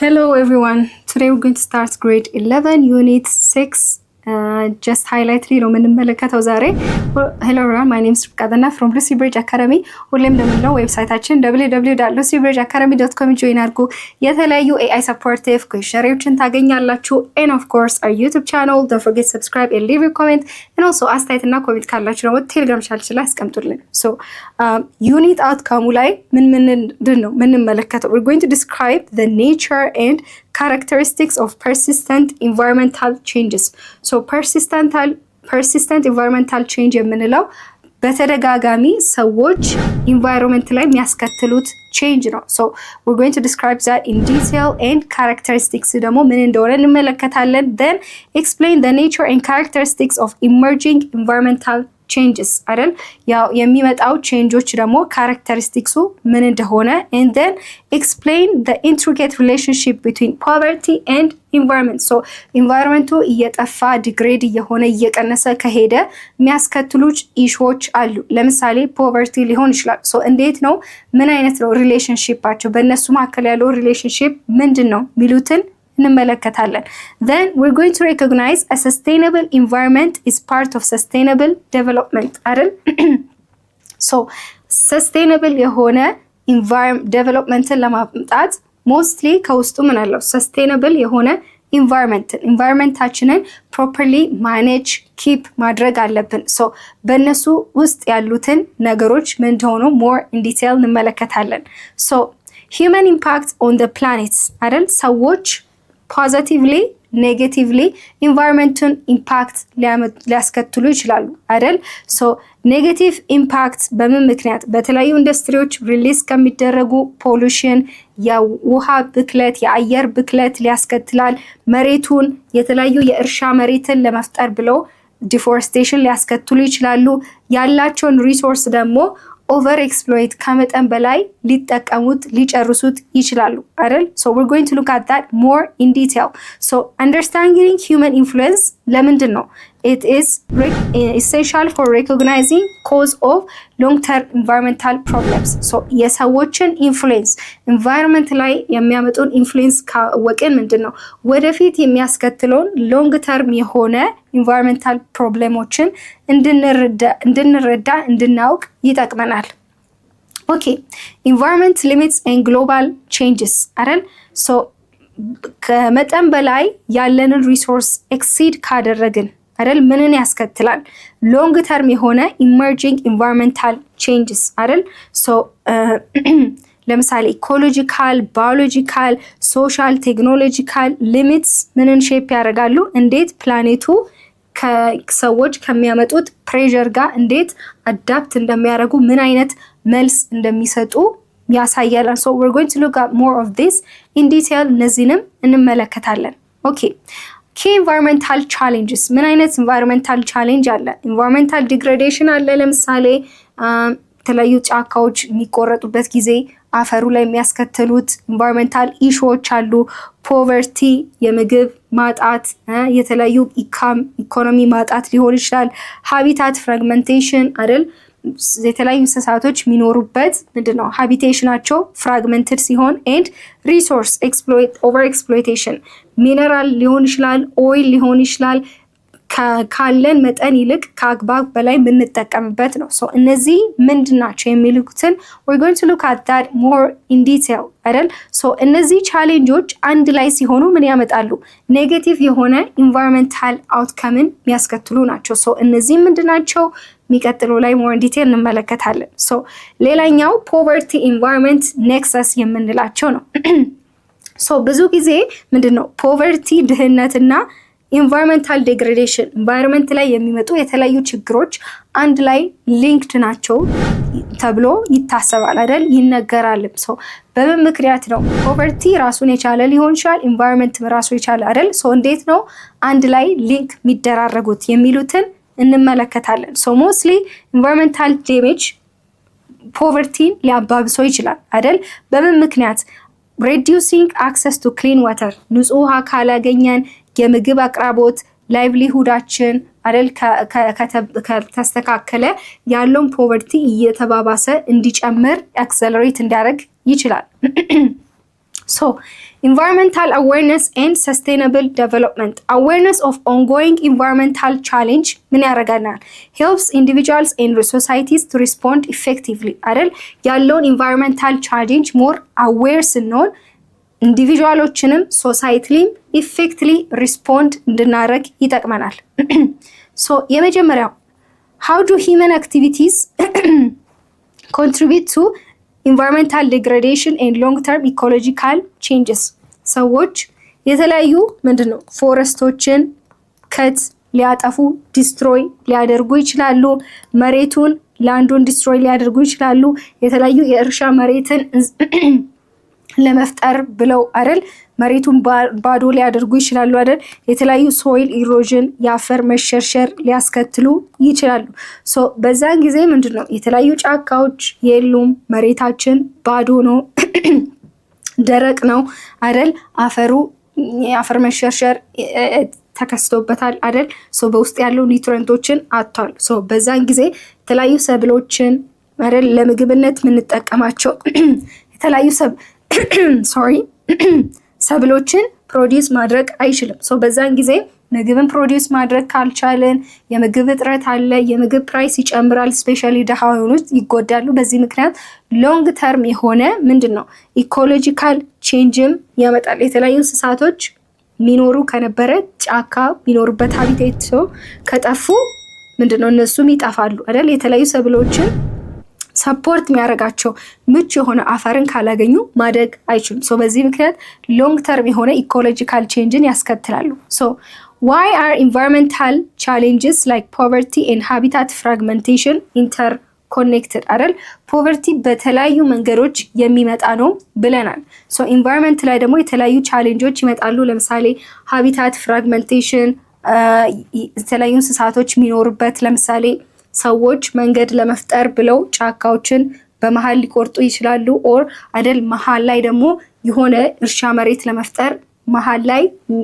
Hello everyone. Today we're going to start grade 11 unit 6. Just highlight ነው የምንመለከተው ዛሬ. Hello everyone, my name is Rukadana from Lucy Bridge Academy. ሁሌም እንደምንለው ዌብሳይታችን www.lucybridgeacademy.com join አድርጉ። የተለያዩ AI supportive ኩዌስቸኖችን ታገኛላችሁ. And of course our YouTube channel. Don't forget to subscribe and leave your comment. And also አስተያየትና ኮሜንት ካላችሁ ደግሞ ቴሌግራም ቻናላችን ላይ አስቀምጡልን. So unit outcome ላይ ምንድን ነው የምንመለከተው? We're going to describe the nature and characteristics of persistent environmental changes. So persistent environmental change የምንለው በተደጋጋሚ ሰዎች environment ላይ የሚያስከትሉት change ነው. So we're going to describe that in detail and characteristics ደግሞ ምን እንደሆነ እንመለከታለን. Then explain the nature and characteristics of emerging environmental changes አይደል? ያው የሚመጣው changeዎች ደግሞ characteristics ምን እንደሆነ and then explain the intricate relationship between poverty and environment. So environment እየጠፋ degrade እየሆነ እየቀነሰ ከሄደ የሚያስከትሉት ኢሹዎች አሉ። ለምሳሌ poverty ሊሆን ይችላል. So እንዴት ነው ምን አይነት ነው relationshipአቸው በእነሱ መካከል ያለው relationship ምንድነው ሚሉትን እንመለከታለን. Then we're going to recognize a sustainable environment is part of sustainable development አይደል? So sustainable የሆነ developmentን ለማምጣት mostly ከውስጡ ምን አለው? sustainable የሆነ environmentአችንን properly manage keep ማድረግ አለብን. So በእነሱ ውስጥ ያሉትን ነገሮች ምን እንደሆኑ more in detail እንመለከታለን. So human impact on the planet አይደል? ሰዎች positively negatively environmental impact ሊያስከትሉ ይችላሉ አይደል? So negative impact በምን ምክንያት? በተለያዩ ኢንዱስትሪዎች ሪሊዝ ከሚደረጉ ፖሉሽን፣ የውሃ ብክለት፣ የአየር ብክለት ሊያስከትላል። መሬቱን የተለያዩ የእርሻ መሬትን ለመፍጠር ብለው ዲፎሬስቴሽን ሊያስከትሉ ይችላሉ። ያላቸውን ሪሶርስ ደግሞ over exploit ከመጠን በላይ ሊጠቀሙት ሊጨርሱት ይችላሉ አይደል? So we're going to look at that more in detail. So understanding human influence ለምንድን ነው? It is essential for recognizing cause of long-term environmental problems. So የሰዎችን influence environment ላይ የሚያመጡን influence ካወቅን ምንድን ነው ወደፊት የሚያስከትለውን long term የሆነ environmental problemዎችን እንድንረዳ እንድናውቅ ይጠቅመናል። Okay, environment limits and global changes አይደል? So ከመጠን በላይ ያለንን ሪሶርስ ኤክሲድ ካደረግን አይደል ምንን ያስከትላል? ሎንግ ተርም የሆነ ኢመርጂንግ ኢንቫይሮንመንታል ቼንጅስ አይደል? ሶ ለምሳሌ ኢኮሎጂካል፣ ባዮሎጂካል፣ ሶሻል፣ ቴክኖሎጂካል ሊሚትስ ምንን ሼፕ ያደርጋሉ? እንዴት ፕላኔቱ ከሰዎች ከሚያመጡት ፕሬዠር ጋር እንዴት አዳፕት እንደሚያደርጉ ምን አይነት መልስ እንደሚሰጡ ያሳያል። So we're going to look at more of this in detail እነዚህንም እንመለከታለን። Okay, key environmental challenges ምን አይነት environmental challenge አለ? environmental degradation አለ። ለምሳሌ የተለያዩ ጫካዎች የሚቆረጡበት ጊዜ አፈሩ ላይ የሚያስከትሉት environmental issues አሉ። poverty የምግብ ማጣት፣ የተለያዩ ኢኮኖሚ ማጣት ሊሆን ይችላል። habitat fragmentation አይደል? የተለያዩ እንስሳቶች የሚኖሩበት ምንድነው ሃቢቴሽናቸው ፍራግመንትድ ሲሆን and resource over exploitation ሚነራል ሊሆን ይችላል፣ ኦይል ሊሆን ይችላል። ካለን መጠን ይልቅ ከአግባብ በላይ የምንጠቀምበት ነው። so እነዚህ ምንድናቸው የሚሉትን we're going to look at that more in detail አይደል? so እነዚህ ቻሌንጆች አንድ ላይ ሲሆኑ ምን ያመጣሉ? ኔጌቲቭ የሆነ ኢንቫይሮንመንታል አውትካምን የሚያስከትሉ ናቸው። so እነዚህ ምንድናቸው? የሚቀጥለው ላይ more in detail እንመለከታለን። so ሌላኛው poverty environment nexus የምንላቸው ነው። so ብዙ ጊዜ ምንድነው poverty ድህነትና environmental degradation environment ላይ የሚመጡ የተለያዩ ችግሮች አንድ ላይ linked ናቸው ተብሎ ይታሰባል አይደል? ይነገራልም። so በምን ምክንያት ነው? poverty ራሱን የቻለ ሊሆን ይችላል፣ environment ራሱ የቻለ አይደል? so እንዴት ነው አንድ ላይ ሊንክ የሚደራረጉት የሚሉትን እንመለከታለን። so mostly environmental damage poverty ሊያባብሰው ይችላል አይደል? በምን ምክንያት? reducing access to clean water ንጹህ ውሃ ካላገኘን የምግብ አቅራቦት ላይቭሊሁዳችን አይደል ከተስተካከለ ያለውን ፖቨርቲ እየተባባሰ እንዲጨምር አክሰለሬት እንዲያደርግ ይችላል። So environmental awareness and sustainable development. Awareness of ongoing environmental challenge ምን ያደርጋናል? helps individuals and societies to respond effectively አይደል? ያለውን environmental challenge more aware ስንሆን ኢንዲቪጁዋሎችንም ሶሳይቲም ኢፌክትሊ ሪስፖንድ እንድናደርግ ይጠቅመናል። ሶ የመጀመሪያው how do human activities contribute to environmental degradation and long-term ecological changes? ሰዎች የተለያዩ ምንድነው ፎረስቶችን ከት ሊያጠፉ ዲስትሮይ ሊያደርጉ ይችላሉ። መሬቱን ላንዱን ዲስትሮይ ሊያደርጉ ይችላሉ። የተለያዩ የእርሻ መሬትን ለመፍጠር ብለው አይደል መሬቱን ባዶ ሊያደርጉ ይችላሉ አይደል። የተለያዩ ሶይል ኢሮዥን የአፈር መሸርሸር ሊያስከትሉ ይችላሉ። ሶ በዛን ጊዜ ምንድነው የተለያዩ ጫካዎች የሉም፣ መሬታችን ባዶ ነው፣ ደረቅ ነው አይደል። አፈሩ የአፈር መሸርሸር ተከስቶበታል አይደል። ሶ በውስጥ ያለው ኒውትሪየንቶችን አጥቷል። ሶ በዛን ጊዜ የተለያዩ ሰብሎችን አይደል ለምግብነት የምንጠቀማቸው የተለያዩ ሰብሎችን ፕሮዲውስ ማድረግ አይችልም። ሶ በዛን ጊዜ ምግብን ፕሮዲውስ ማድረግ ካልቻለን የምግብ እጥረት አለ፣ የምግብ ፕራይስ ይጨምራል፣ ስፔሻሊ ደሃ የሆኑት ይጎዳሉ። በዚህ ምክንያት ሎንግ ተርም የሆነ ምንድነው ኢኮሎጂካል ቼንጅም ያመጣል። የተለያዩ እንስሳቶች ሚኖሩ ከነበረ ጫካ ሚኖሩበት ሀቢቴት ሰው ከጠፉ ምንድነው እነሱም ይጠፋሉ አይደል። የተለያዩ ሰብሎችን ሰፖርት የሚያደርጋቸው ምቹ የሆነ አፈርን ካላገኙ ማደግ አይችሉም። ሶ በዚህ ምክንያት ሎንግ ተርም የሆነ ኢኮሎጂካል ቼንጅን ያስከትላሉ። ሶ why are environmental challenges like poverty and habitat fragmentation interconnected አይደል? ፖቨርቲ በተለያዩ መንገዶች የሚመጣ ነው ብለናል። ሶ ኢንቫይሮንመንት ላይ ደግሞ የተለያዩ ቻሌንጆች ይመጣሉ። ለምሳሌ ሃቢታት ፍራግመንቴሽን የተለያዩ እንስሳቶች የሚኖሩበት ለምሳሌ ሰዎች መንገድ ለመፍጠር ብለው ጫካዎችን በመሃል ሊቆርጡ ይችላሉ። ኦር አይደል መሃል ላይ ደግሞ የሆነ እርሻ መሬት ለመፍጠር መሃል ላይ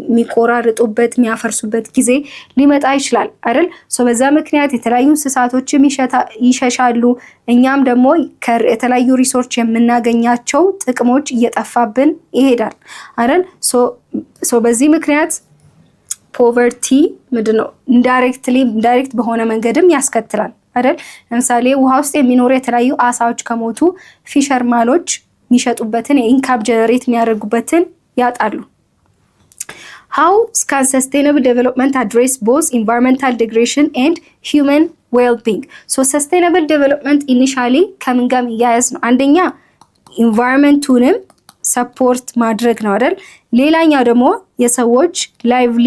የሚቆራርጡበት የሚያፈርሱበት ጊዜ ሊመጣ ይችላል አይደል። ሶ በዛ ምክንያት የተለያዩ እንስሳቶችም ይሸሻሉ። እኛም ደግሞ የተለያዩ ሪሶርስ የምናገኛቸው ጥቅሞች እየጠፋብን ይሄዳል አይደል። ሶ በዚህ ምክንያት ፖቨርቲ ምንድነው ኢንዳይሬክት በሆነ መንገድም ያስከትላል አይደል። ለምሳሌ ውሃ ውስጥ የሚኖሩ የተለያዩ አሳዎች ከሞቱ ፊሸርማኖች የሚሸጡበትን የኢንካም ጀነሬት የሚያደርጉበትን ያጣሉ። how can sustainable development address both environmental degradation and human well-being? so sustainable development initially ከምን ጋር ያያዝ ነው? አንደኛ ኢንቫይሮንመንቱንም ሰፖርት ማድረግ ነው አይደል። ሌላኛው ደግሞ የሰዎች ላይቭሊ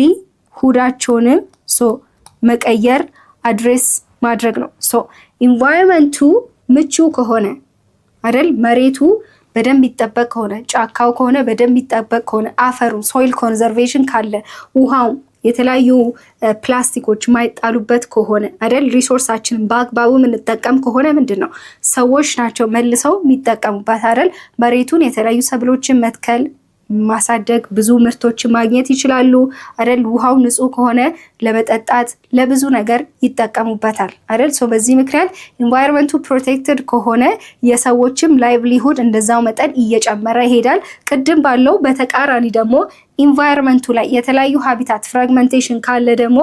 ሁዳቸውንም መቀየር አድሬስ ማድረግ ነው። ኢንቫይሮንመንቱ ምቹ ከሆነ አይደል መሬቱ በደንብ ይጠበቅ ከሆነ ጫካው ከሆነ በደንብ ይጠበቅ ከሆነ አፈሩ ሶይል ኮንዘርቬሽን ካለ ውሃው የተለያዩ ፕላስቲኮች ማይጣሉበት ከሆነ አይደል ሪሶርሳችንን በአግባቡ የምንጠቀም ከሆነ ምንድነው ሰዎች ናቸው መልሰው የሚጠቀሙበት አይደል። መሬቱን የተለያዩ ሰብሎችን መትከል ማሳደግ ብዙ ምርቶችን ማግኘት ይችላሉ አይደል። ውሃው ንጹህ ከሆነ ለመጠጣት ለብዙ ነገር ይጠቀሙበታል አይደል። ሶ በዚህ ምክንያት ኢንቫይሮንመንቱ ፕሮቴክትድ ከሆነ የሰዎችም ላይቭሊሁድ እንደዛው መጠን እየጨመረ ይሄዳል። ቅድም ባለው በተቃራኒ ደግሞ ኢንቫይሮንመንቱ ላይ የተለያዩ ሃቢታት ፍራግመንቴሽን ካለ ደግሞ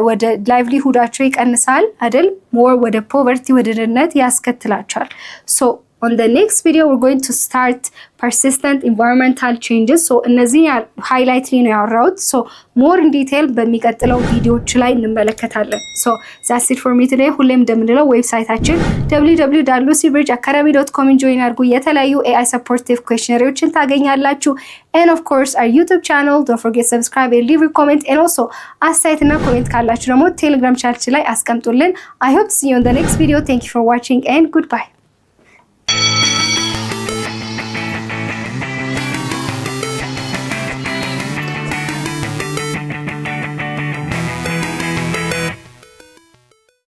ወደ ላይቭሊሁዳቸው ይቀንሳል አይደል። ሞር ወደ ፖቨርቲ ወደ ድህነት ያስከትላቸዋል። ሶ on the next video we're going to start persistent environmental changes. so እነዚህ ሃይላይት ላይ ነው ያወራሁት። so more in detail በሚቀጥለው ቪዲዮዎች ላይ እንመለከታለን። so that's it for me today። ሁሌም እንደምንለው ዌብሳይታችን www.lucybridgeacademy.com join አድርጉ። የተለያዩ AI supportive questionnaires ታገኛላችሁ። and of course our YouTube channel, don't forget subscribe and leave a comment, and also አስተያየትና ኮሜንት ካላችሁ ደግሞ ቴሌግራም ቻናል ላይ አስቀምጡልን። I hope to see you in the next video. Thank you for watching and goodbye.